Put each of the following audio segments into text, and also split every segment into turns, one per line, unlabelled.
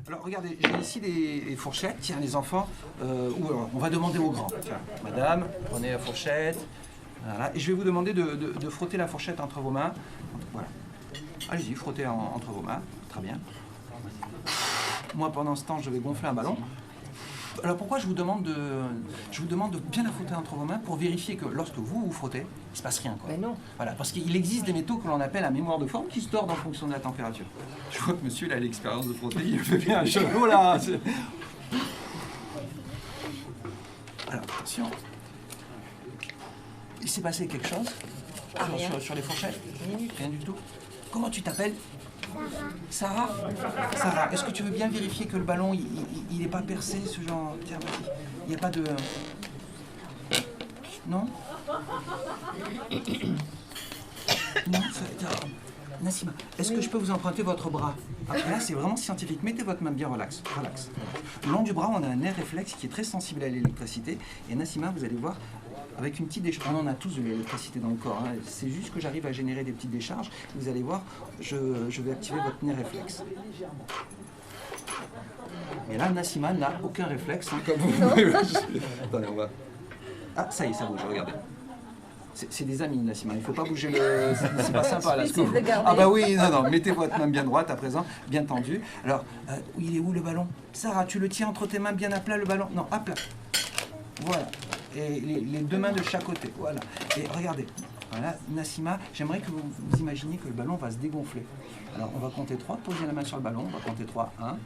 Alors regardez, j'ai ici des fourchettes, tiens les enfants, ou alors on va demander aux grands. Tiens, madame, prenez la fourchette, voilà, et je vais vous demander de frotter la fourchette entre vos mains. Voilà. Allez-y, frottez entre vos mains, très bien. Moi pendant ce temps je vais gonfler un ballon. Alors pourquoi je vous demande de bien la frotter entre vos mains pour vérifier que lorsque vous frottez, il ne se passe rien, quoi.
Ben non.
Voilà, parce qu'il existe des métaux que l'on appelle à mémoire de forme qui se tordent en fonction de la température. Je vois que monsieur il a l'expérience de frotter, il fait bien un chapeau là. Alors attention, il s'est passé quelque chose sur les fourchettes? Rien du tout. Comment tu t'appelles? Sarah. Sarah, est-ce que tu veux bien vérifier que le ballon, il n'est pas percé, ce genre... Tiens, vas-y. Il n'y a pas de... Non? Non, Nassima, est-ce que je peux vous emprunter votre bras? Là, c'est vraiment scientifique. Mettez votre main bien relax. Relax. Le long du bras, on a un nerf réflexe qui est très sensible à l'électricité. Et Nassima, vous allez voir, avec une petite décharge, on en a tous de l'électricité dans le corps, hein. C'est juste que j'arrive à générer des petites décharges. Vous allez voir, je vais activer votre nerf réflexe. Mais là, Nassima n'a aucun réflexe, hein, comme vous pouvez. Attendez, on va... Ah, ça y est, ça bouge, regardez. C'est des amis, Nassima, il ne faut pas bouger le... C'est pas sympa, là. Ah bah oui, non, mettez votre main bien droite à présent, bien tendue. Alors, il est où le ballon? Sarah, tu le tiens entre tes mains bien à plat, le ballon? Non, à plat. Voilà. Et les deux mains de chaque côté, voilà. Et regardez, voilà, Nassima, j'aimerais que vous imaginiez que le ballon va se dégonfler. Alors, on va compter 3, posez la main sur le ballon, on va compter 3, 1,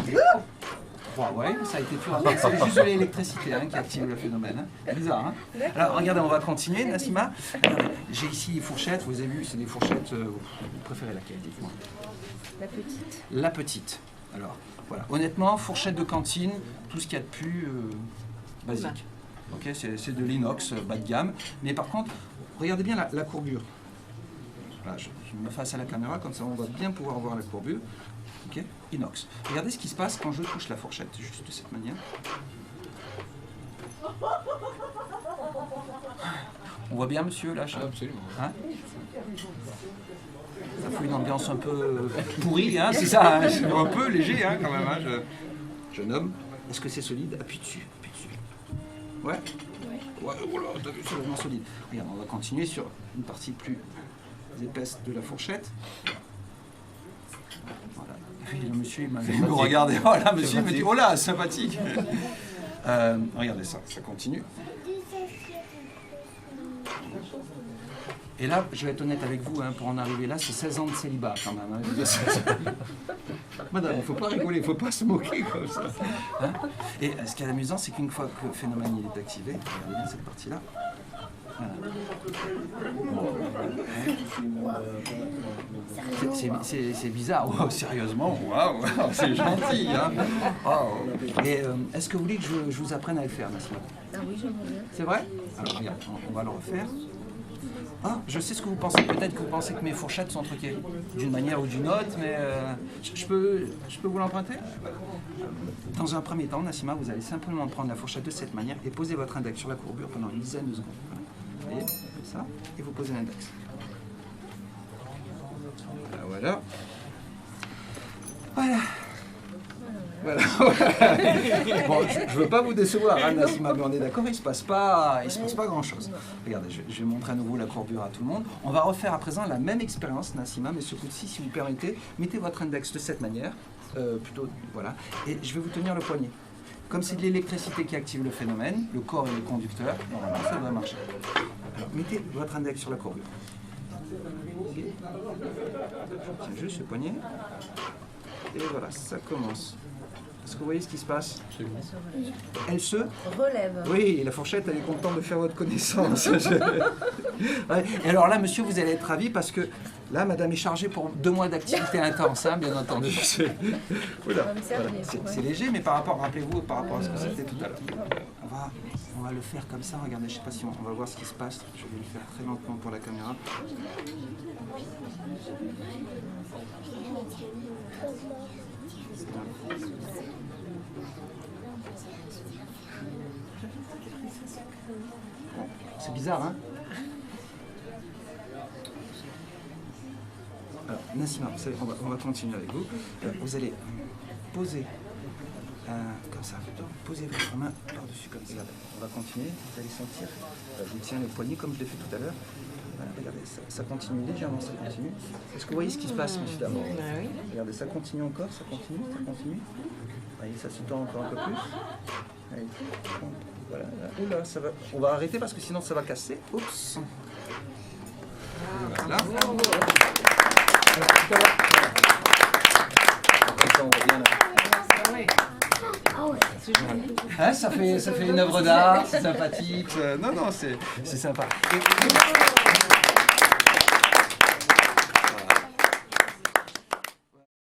2, 3, ouais, ça a été dur. C'est juste l'électricité qui active le phénomène. Hein. Bizarre, hein? Alors, regardez, on va continuer, Nassima. J'ai ici les fourchettes, vous avez vu, c'est des fourchettes, vous préférez laquelle, dites-moi?
La petite.
La petite. Alors, voilà, honnêtement, fourchette de cantine, tout ce qu'il y a de plus basique. Ok, c'est de l'inox, bas de gamme. Mais par contre, regardez bien la courbure. Là, je me face à la caméra, comme ça on va bien pouvoir voir la courbure. Ok, inox. Regardez ce qui se passe quand je touche la fourchette, juste de cette manière. On voit bien, monsieur, là?
Absolument.
Hein? Ça fait une ambiance un peu pourrie, hein, c'est ça, hein, un peu léger, hein, quand même. Hein, jeune homme. Est-ce que c'est solide? Appuie dessus. Ouais. Ouais, oh là, t'as vu, c'est vraiment solide. Regarde, on va continuer sur une partie plus épaisse de la fourchette. Voilà. Et le monsieur, il m'a regardé. Oh là, monsieur, il m'a dit, oh là, sympathique. Regardez ça, ça continue. Et là, je vais être honnête avec vous, hein, pour en arriver là, c'est 16 ans de célibat quand même. Hein. Madame, il ne faut pas rigoler, il ne faut pas se moquer comme ça. Hein. Et ce qui est amusant, c'est qu'une fois que le phénomène il est activé, regardez bien cette partie-là. C'est bizarre, wow, sérieusement, waouh, c'est gentil. Hein. Wow. Et est-ce que vous voulez que je vous apprenne à le faire, Nassima?
Ah oui, j'aimerais bien.
C'est vrai? Alors regarde, on va le refaire. Ah, je sais ce que vous pensez. Peut-être que vous pensez que mes fourchettes sont truquées, d'une manière ou d'une autre, mais je peux vous l'emprunter? Dans un premier temps, Nassima, vous allez simplement prendre la fourchette de cette manière et poser votre index sur la courbure pendant une dizaine de secondes. Vous voyez, comme ça, et vous posez l'index. Voilà. Voilà. Voilà. Bon, je ne veux pas vous décevoir, hein, Nassima, mais on est d'accord, il ne se passe pas grand-chose. Regardez, je vais montrer à nouveau la courbure à tout le monde. On va refaire à présent la même expérience, Nassima, mais ce coup-ci, si vous permettez, mettez votre index de cette manière, plutôt, voilà, et je vais vous tenir le poignet. Comme c'est de l'électricité qui active le phénomène, le corps est le conducteur, normalement ça devrait marcher. Alors, mettez votre index sur la courbure. Okay. Tiens juste ce poignet. Et voilà, ça commence. Est-ce que vous voyez ce qui se passe? Elle se
relève.
Oui, la fourchette, elle est contente de faire votre connaissance. Ouais. Et alors là, monsieur, vous allez être ravi parce que là, madame est chargée pour 2 mois d'activité intense, hein, bien entendu. Voilà. C'est léger, mais par rapport, rappelez-vous, par rapport à ce que c'était tout à l'heure. On va le faire comme ça, regardez, je ne sais pas si on va voir ce qui se passe. Je vais le faire très lentement pour la caméra. C'est bizarre, hein? Alors, Nassima, vous savez, on va continuer avec vous. Vous allez posez comme ça. Posez votre main par-dessus comme ça. On va continuer. Vous allez sentir. Je tiens le poignet comme je l'ai fait tout à l'heure. Voilà, regardez, ça continue légèrement, ça continue. Est-ce que vous voyez ce qui se passe, monsieur Damour?
Oui.
Regardez, ça continue encore, ça continue, ça continue. Voyez, ça se tend encore un peu plus. Allez, voilà. Oula, ça va. On va arrêter parce que sinon ça va casser. Oups. Voilà. Hein, ça fait une œuvre d'art, c'est sympathique. Non, c'est sympa.